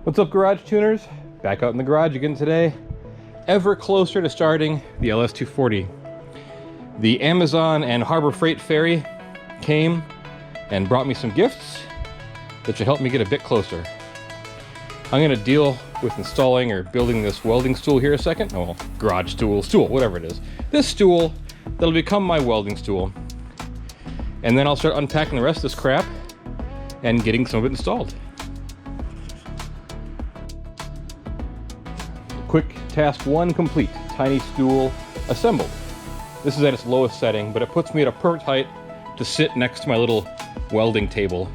What's up, garage tuners? Back out in the garage again today. Ever closer to starting the LS240. The Amazon and Harbor Freight ferry came and brought me some gifts that should help me get a bit closer. I'm going to deal with installing or building this welding stool here a second. Oh, well, garage stool, whatever it is. This stool that'll become my welding stool. And then I'll start unpacking the rest of this crap and getting some of it installed. Quick task one complete. Tiny stool assembled. This is at its lowest setting, but it puts me at a perfect height to sit next to my little welding table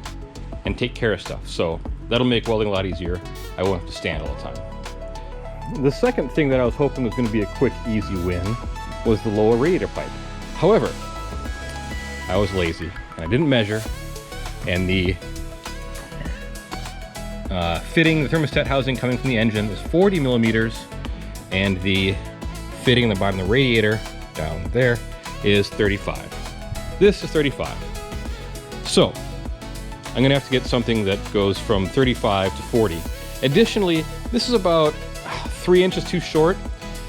and take care of stuff. So that'll make welding a lot easier. I won't have to stand all the time. The second thing that I was hoping was going to be a quick, easy win was the lower radiator pipe. However, I was lazy and I didn't measure, and the fitting, the thermostat housing coming from the engine is 40 millimeters, and the fitting in the bottom of the radiator down there is 35. This is 35. So I'm gonna have to get something that goes from 35 to 40. Additionally, this is about 3 inches too short,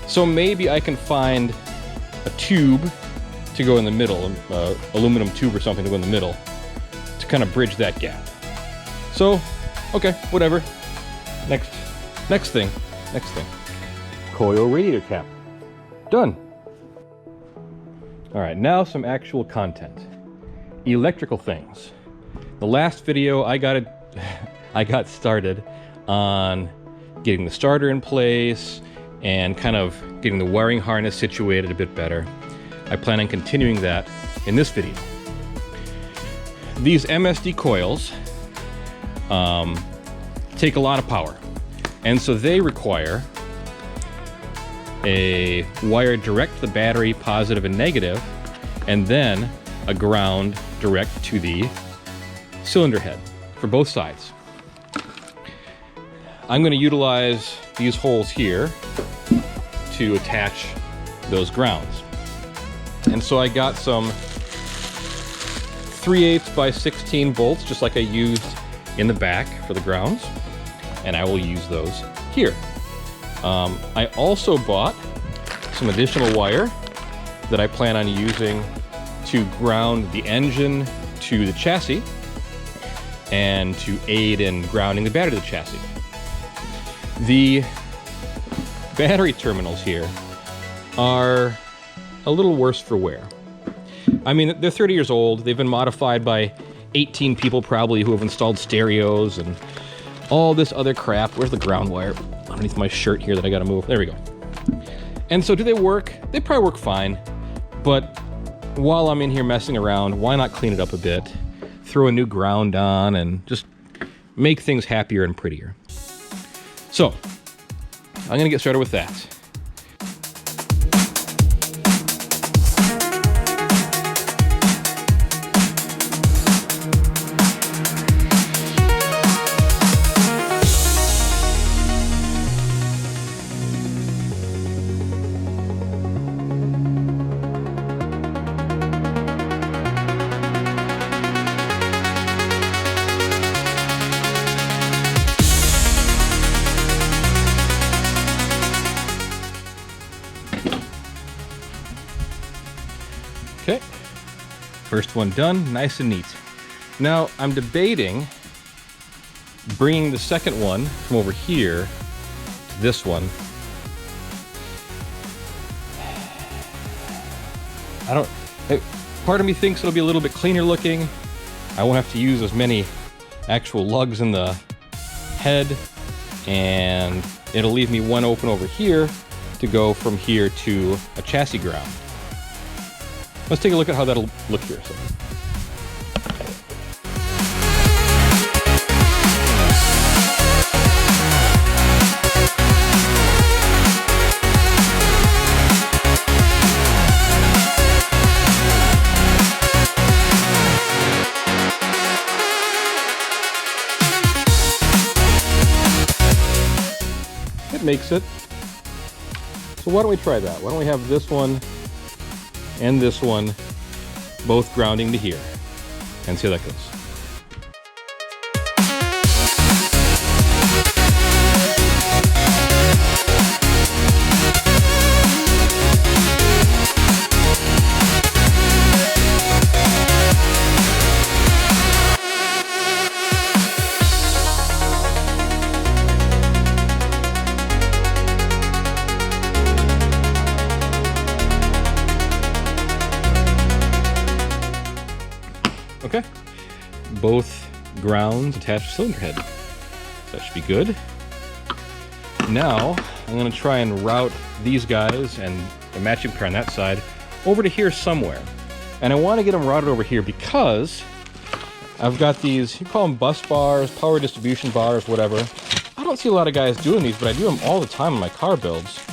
so maybe I can find a tube to go in the middle, aluminum tube or something to go in the middle, to kind of bridge that gap. So, okay, whatever. Next thing. Coil radiator cap. Done. All right, now some actual content. Electrical things. The last video I got started on getting the starter in place and kind of getting the wiring harness situated a bit better. I plan on continuing that in this video. These MSD coils take a lot of power, and so they require a wire direct to the battery, positive and negative, and then a ground direct to the cylinder head for both sides. I'm going to utilize these holes here to attach those grounds. And so I got some 3/8 by 16 bolts, just like I used in the back for the grounds, and I will use those here. I also bought some additional wire that I plan on using to ground the engine to the chassis and to aid in grounding the battery to the chassis. The battery terminals here are a little worse for wear. I mean, they're 30 years old. They've been modified by 18 people probably who have installed stereos and all this other crap. Where's the ground wire? Underneath my shirt here that I gotta move. There we go. And so do they work? They probably work fine, but while I'm in here messing around, why not clean it up a bit, throw a new ground on, and just make things happier and prettier. So I'm gonna get started with that. Okay, first one done, nice and neat. Now I'm debating bringing the second one from over here to this one. Part of me thinks it'll be a little bit cleaner looking. I won't have to use as many actual lugs in the head, and it'll leave me one open over here to go from here to a chassis ground. Let's take a look at how that'll look here. It makes it. So why don't we try that? Why don't we have this one and this one both grounding to here and see how that goes. both grounds attached to cylinder head. So that should be good. Now, I'm going to try and route these guys and the matching pair on that side over to here somewhere. And I want to get them routed over here because I've got these, you call them bus bars, power distribution bars, whatever. I don't see a lot of guys doing these, but I do them all the time in my car builds.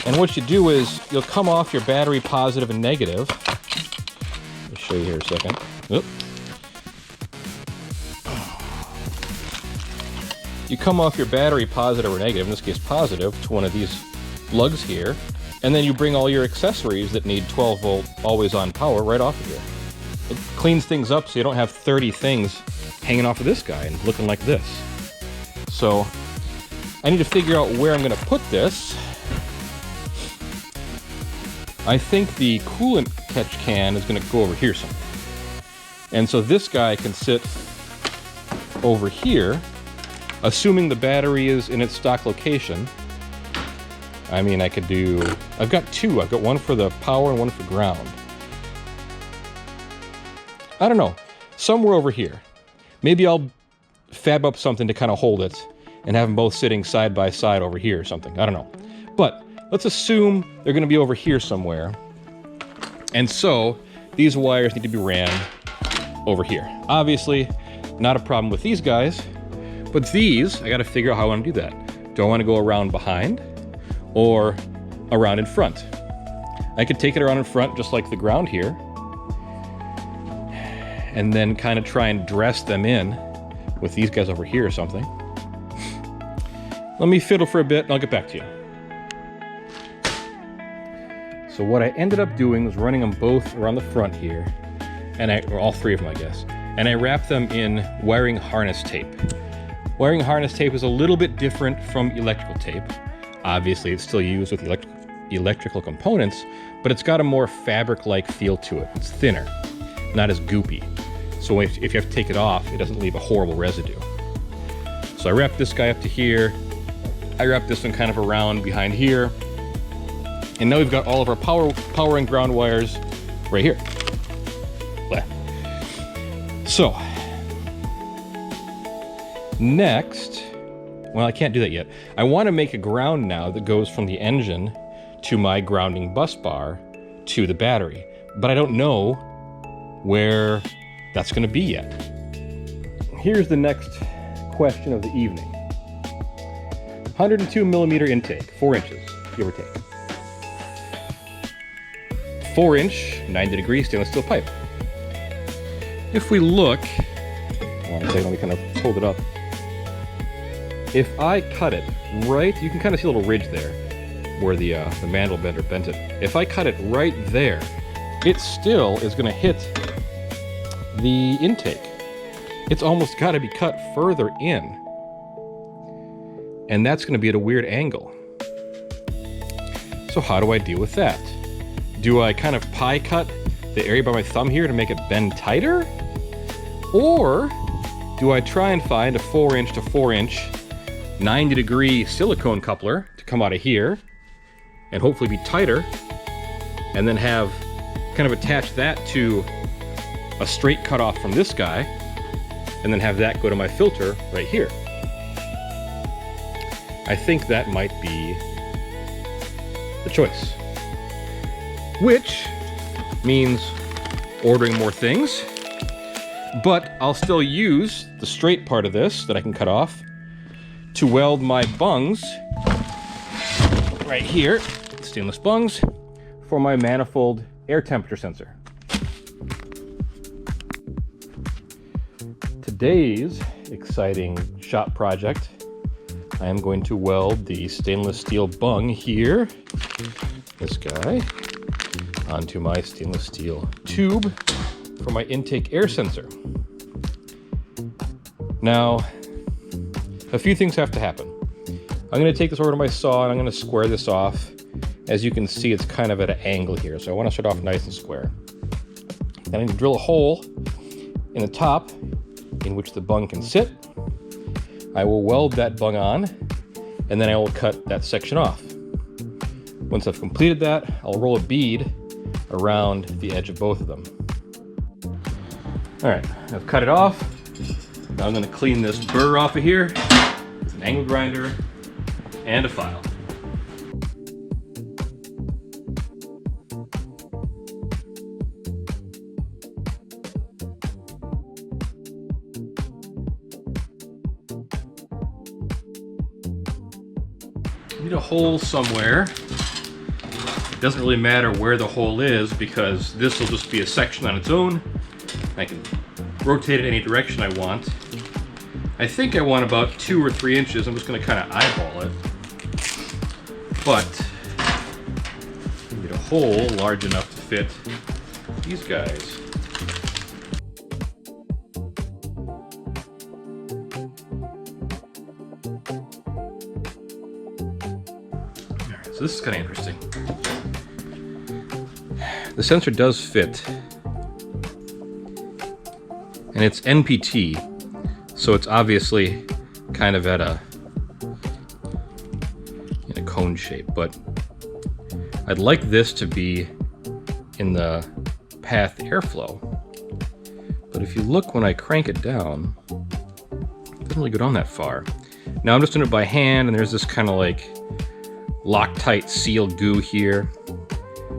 And what you do is you'll come off your battery positive and negative. Let me show you here a second. Oop. You come off your battery positive or negative, in this case positive, to one of these lugs here, and then you bring all your accessories that need 12 volt always on power right off of here. It cleans things up so you don't have 30 things hanging off of this guy and looking like this. So I need to figure out where I'm going to put this. I think the coolant catch can is going to go over here somewhere. And so this guy can sit over here, assuming the battery is in its stock location. I mean, I could do, I've got two. I've got one for the power and one for ground. I don't know, somewhere over here. Maybe I'll fab up something to kind of hold it and have them both sitting side by side over here or something. I don't know. But let's assume they're going to be over here somewhere. And so these wires need to be ran over here. Obviously, not a problem with these guys, but these, I got to figure out how I want to do that. Do I want to go around behind or around in front? I could take it around in front just like the ground here, and then kind of try and dress them in with these guys over here or something. Let me fiddle for a bit and I'll get back to you. So what I ended up doing was running them both around the front here, and or all three of them, I guess, and I wrapped them in wiring harness tape. Wiring harness tape is a little bit different from electrical tape. Obviously, it's still used with electrical components, but it's got a more fabric-like feel to it. It's thinner, not as goopy. So if you have to take it off, it doesn't leave a horrible residue. So I wrapped this guy up to here. I wrapped this one kind of around behind here. And now we've got all of our power and ground wires right here. So, next, well, I can't do that yet. I want to make a ground now that goes from the engine to my grounding bus bar to the battery. But I don't know where that's going to be yet. Here's the next question of the evening. 102 millimeter intake, 4 inches, give or take. 4-inch, 90 degree stainless steel pipe. If we look, let me kind of hold it up. If I cut it right, you can kind of see a little ridge there where the mandrel bender bent it. If I cut it right there, it still is going to hit the intake. It's almost got to be cut further in. And that's going to be at a weird angle. So how do I deal with that? Do I kind of pie cut the area by my thumb here to make it bend tighter? Or do I try and find a 4-inch to 4-inch 90 degree silicone coupler to come out of here and hopefully be tighter, and then have kind of attach that to a straight cutoff from this guy, and then have that go to my filter right here. I think that might be the choice. Which means ordering more things, but I'll still use the straight part of this that I can cut off to weld my bungs right here, stainless bungs, for my manifold air temperature sensor. Today's exciting shop project, I am going to weld the stainless steel bung here, this guy, onto my stainless steel tube for my intake air sensor. Now, a few things have to happen. I'm going to take this over to my saw and I'm going to square this off. As you can see, it's kind of at an angle here, so I want to start off nice and square. Then I need to drill a hole in the top in which the bung can sit. I will weld that bung on, and then I will cut that section off. Once I've completed that, I'll roll a bead around the edge of both of them. All right, I've cut it off. Now I'm going to clean this burr off of here with an angle grinder and a file. Need a hole somewhere. It doesn't really matter where the hole is because this will just be a section on its own. I can rotate it any direction I want. I think I want about 2 or 3 inches. I'm just going to kind of eyeball it. But I need a hole large enough to fit these guys. So this is kind of interesting. The sensor does fit, and it's NPT, so it's obviously kind of at in a cone shape, but I'd like this to be in the path airflow. But if you look when I crank it down, it doesn't really go down that far. Now I'm just doing it by hand, and there's this kind of like Loctite seal goo here.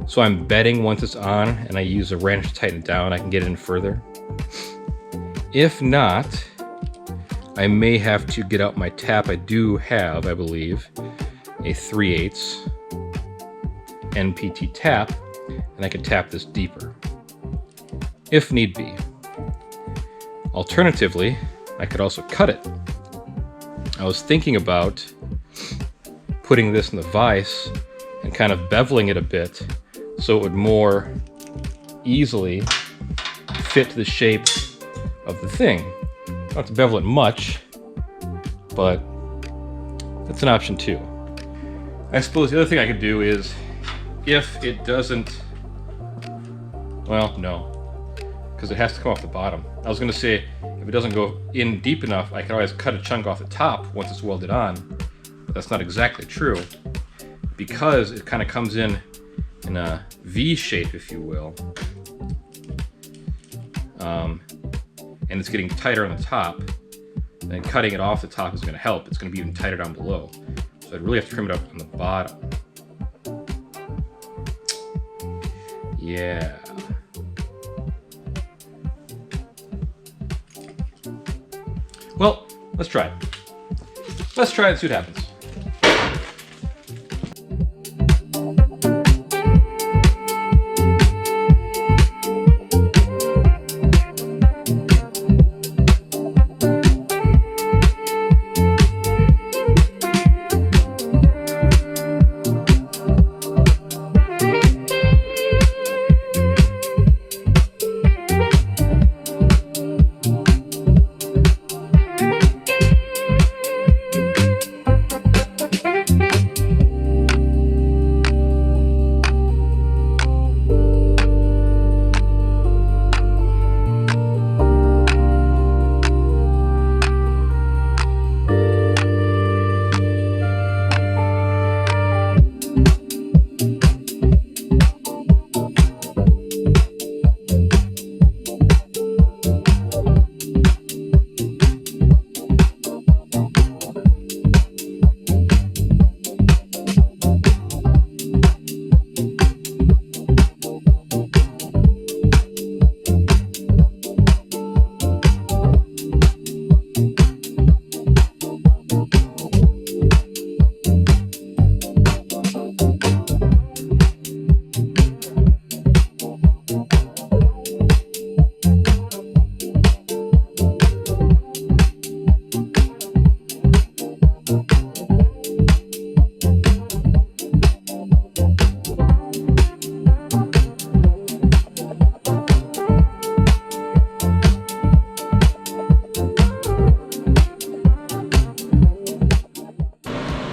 So I'm betting once it's on and I use a wrench to tighten it down, I can get it in further. If not, I may have to get out my tap. I do have, I believe, a 3/8 NPT tap, and I can tap this deeper, if need be. Alternatively, I could also cut it. I was thinking about putting this in the vise and kind of beveling it a bit so it would more easily fit the shape of the thing. Don't have to bevel it much, but that's an option too. I suppose the other thing I could do is, if it doesn't, well, no, because it has to come off the bottom. I was going to say, if it doesn't go in deep enough, I can always cut a chunk off the top once it's welded on. That's not exactly true, because it kind of comes in a V shape, if you will, and it's getting tighter on the top, then cutting it off the top is going to help. It's going to be even tighter down below, so I'd really have to trim it up on the bottom. Yeah. Well, let's try it. Let's try it and see what happens.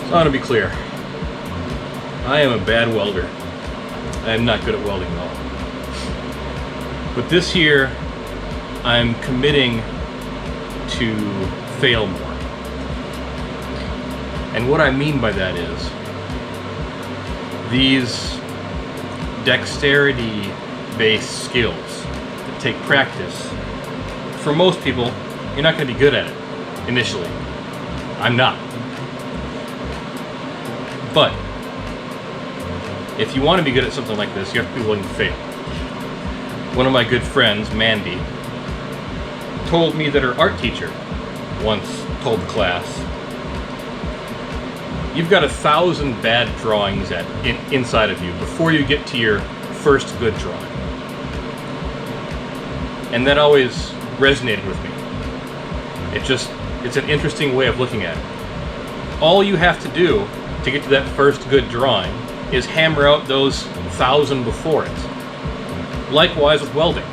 I want to be clear. I am a bad welder. I am not good at welding at all. But this year, I'm committing to fail more. And what I mean by that is, these dexterity-based skills that take practice for most people, you're not going to be good at it initially. I'm not. But if you want to be good at something like this, you have to be willing to fail. One of my good friends, Mandy, told me that her art teacher once told the class, you've got 1,000 bad drawings inside of you before you get to your first good drawing. And that always resonated with me. It's an interesting way of looking at it. All you have to do to get to that first good drawing is hammer out those 1,000 before it. Likewise with welding.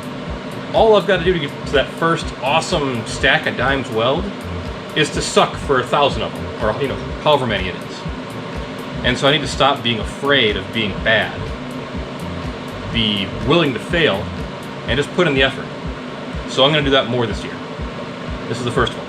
All I've got to do to get to that first awesome stack of dimes weld is to suck for 1,000 of them, or however many it is. And so I need to stop being afraid of being bad, be willing to fail, and just put in the effort. So I'm going to do that more this year. This is the first one.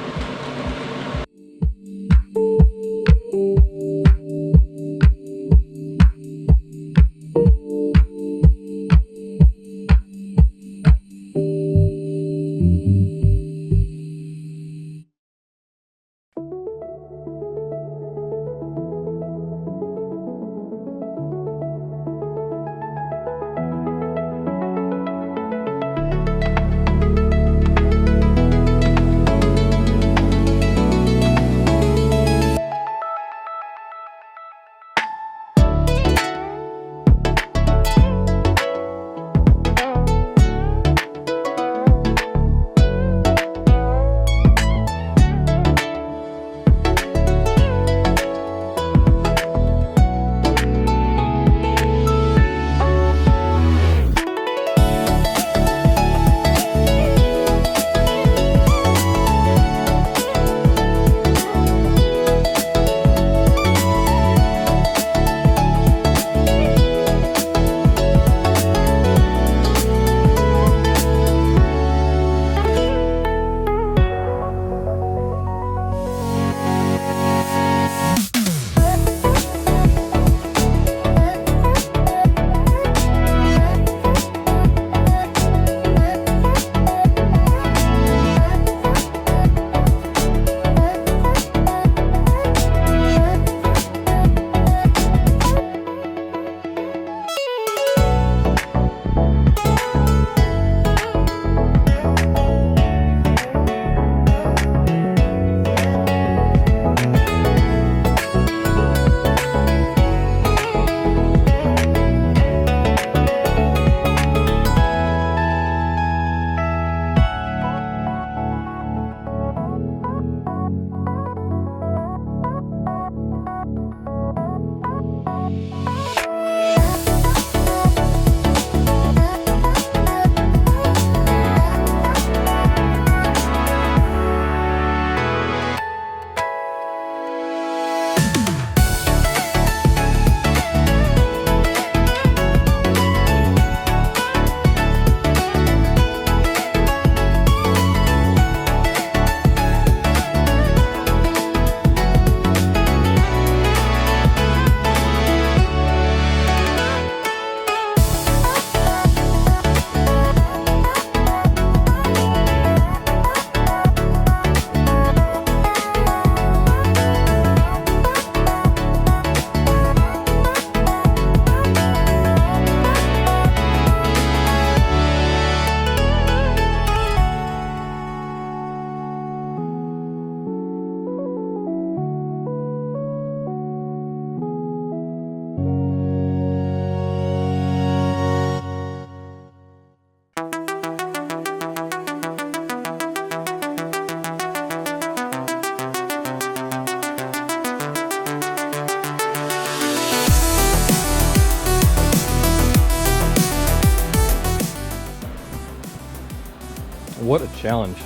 What a challenge.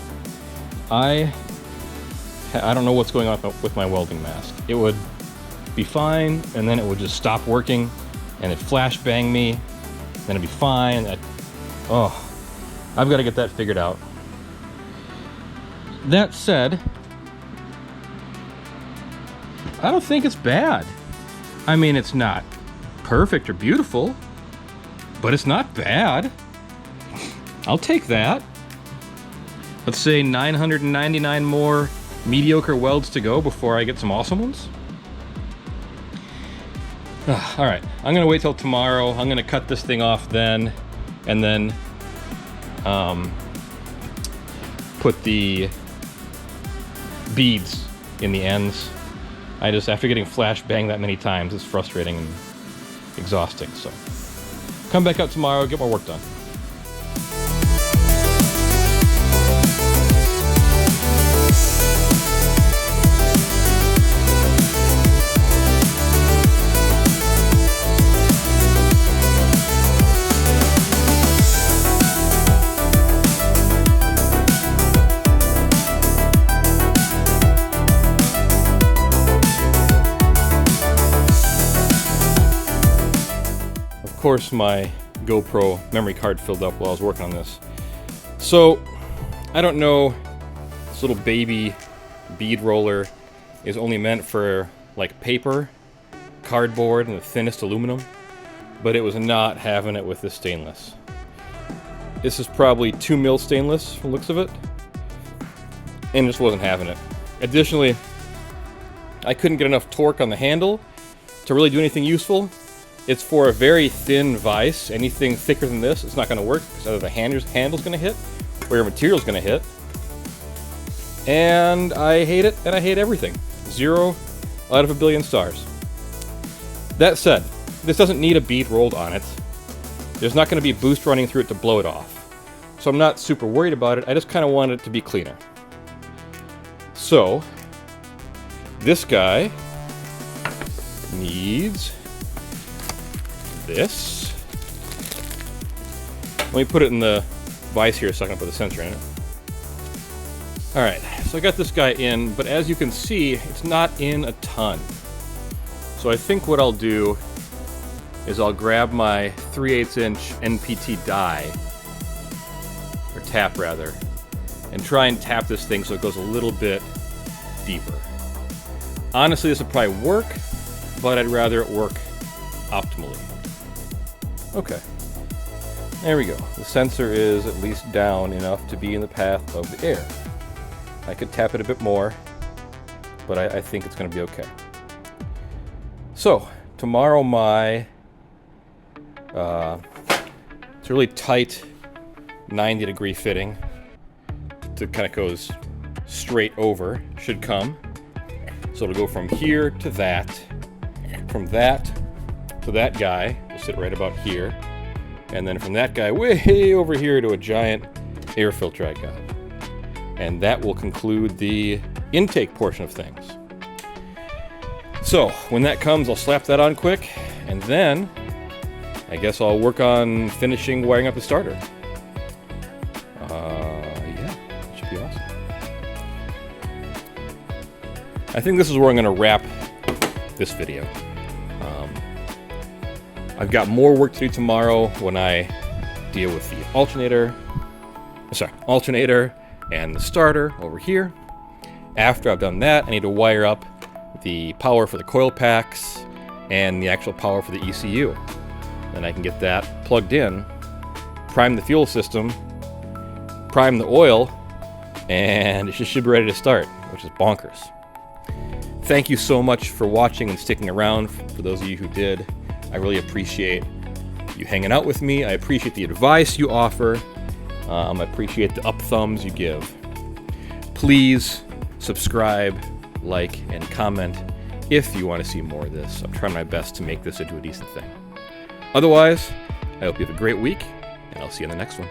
I don't know what's going on with my welding mask. It would be fine, and then it would just stop working, and it'd flash bang me, then it'd be fine. I've got to get that figured out. That said, I don't think it's bad. I mean, it's not perfect or beautiful, but it's not bad. I'll take that. let's say 999 more mediocre welds to go before I get some awesome ones. All right, I'm gonna wait till tomorrow. I'm gonna cut this thing off then, and then put the beads in the ends. After getting flash banged that many times, it's frustrating and exhausting. So come back out tomorrow, get more work done. Of course, my GoPro memory card filled up while I was working on this. So, I don't know, this little baby bead roller is only meant for like paper, cardboard, and the thinnest aluminum, but it was not having it with this stainless. This is probably 2 mil stainless from the looks of it, and just wasn't having it. Additionally, I couldn't get enough torque on the handle to really do anything useful. It's for a very thin vise. Anything thicker than this, it's not going to work, because either the handle's going to hit, or your material's going to hit. And I hate it, and I hate everything. 0 out of a billion stars. That said, this doesn't need a bead rolled on it. There's not going to be boost running through it to blow it off. So I'm not super worried about it. I just kind of want it to be cleaner. So, this guy needs this. Let me put it in the vise here so I can put the sensor in it. Alright, so I got this guy in, but as you can see, it's not in a ton. So I think what I'll do is I'll grab my 3/8 inch NPT die, or tap rather, and try and tap this thing so it goes a little bit deeper. Honestly, this would probably work, but I'd rather it work optimally. Okay, there we go. The sensor is at least down enough to be in the path of the air. I could tap it a bit more, but I think it's going to be okay. So, tomorrow it's a really tight 90-degree fitting that kind of goes straight over, should come. So it'll go from here to that, from that to that guy, will sit right about here, and then from that guy way over here to a giant air filter I got. And that will conclude the intake portion of things. So when that comes, I'll slap that on quick, and then I guess I'll work on finishing wiring up the starter. Yeah, it should be awesome. I think this is where I'm going to wrap this video. I've got more work to do tomorrow when I deal with the alternator and the starter over here. After I've done that, I need to wire up the power for the coil packs and the actual power for the ECU. Then I can get that plugged in, prime the fuel system, prime the oil, and it should be ready to start, which is bonkers. Thank you so much for watching and sticking around. For those of you who did, I really appreciate you hanging out with me. I appreciate the advice you offer. I appreciate the up thumbs you give. Please subscribe, like, and comment if you want to see more of this. I'm trying my best to make this into a decent thing. Otherwise, I hope you have a great week, and I'll see you in the next one.